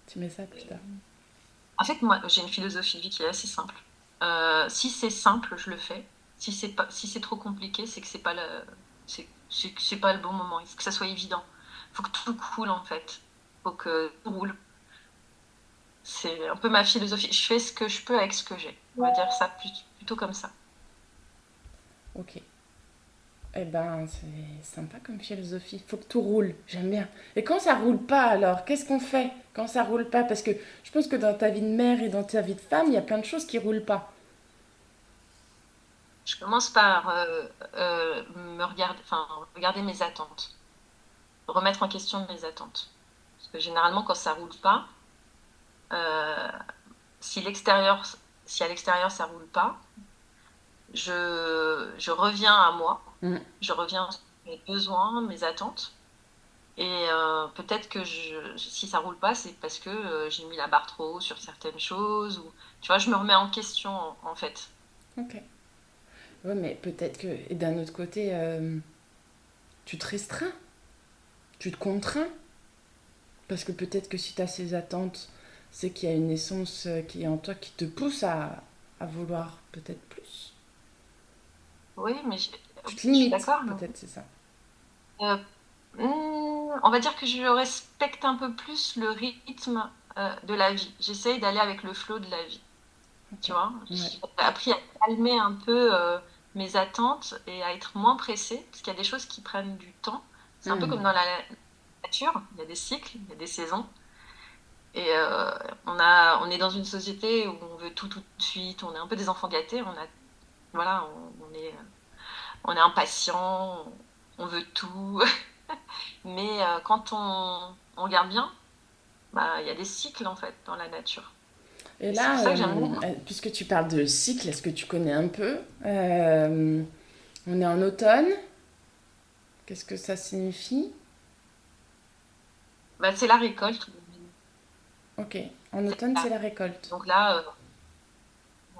Tu mets ça plus tard. En fait, moi, j'ai une philosophie de vie qui est assez simple. Si c'est simple, je le fais. Si c'est trop compliqué, c'est que c'est pas le bon moment. Il faut que ça soit évident. Il faut que tout coule, en fait. Il faut que tout roule. C'est un peu ma philosophie. Je fais ce que je peux avec ce que j'ai. On va dire ça plutôt comme ça. Ok. Eh ben, c'est sympa comme philosophie. Faut que tout roule. J'aime bien. Et quand ça roule pas, alors, qu'est-ce qu'on fait quand ça roule pas? Parce que je pense que dans ta vie de mère et dans ta vie de femme, il y a plein de choses qui roulent pas. Je commence par regarder mes attentes, remettre en question mes attentes. Parce que généralement, quand ça roule pas, euh, si l'extérieur, si à l'extérieur ça roule pas, je reviens à moi, Mm. je reviens sur mes besoins, mes attentes. Et peut-être que si ça roule pas, c'est parce que j'ai mis la barre trop haut sur certaines choses. Ou, tu vois, je me remets en question, en fait. Ok. Ouais, mais peut-être que. Et d'un autre côté, tu te restreins, tu te contrains. Parce que peut-être que si tu as ces attentes, c'est qu'il y a une essence qui est en toi qui te pousse à vouloir peut-être plus. Oui, mais Tu te je suis limites, d'accord. peut-être, c'est ça. Euh, on va dire que je respecte un peu plus le rythme de la vie. J'essaye d'aller avec le flot de la vie. Ok. Tu vois, Ouais. j'ai appris à calmer un peu mes attentes et à être moins pressée, parce qu'il y a des choses qui prennent du temps. C'est un peu Hmm. comme dans la nature, il y a des cycles, il y a des saisons. Et on est dans une société où on veut tout de suite, on est un peu des enfants gâtés, voilà, on est impatient, on veut tout. Mais quand on regarde bien, bah, il y a des cycles en fait dans la nature. Et Et c'est pour là, ça que j'aime bien. puisque tu parles de cycle, est-ce que tu connais un peu on est en automne. Qu'est-ce que ça signifie? Bah, c'est la récolte. Ok. En C'est automne, c'est ça. la récolte. Donc là,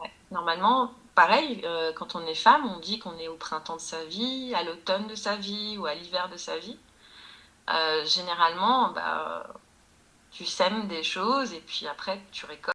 ouais. Normalement, pareil, quand on est femme, on dit qu'on est au printemps de sa vie, à l'automne de sa vie ou à l'hiver de sa vie. Généralement, bah, tu sèmes des choses et puis après, tu récoltes.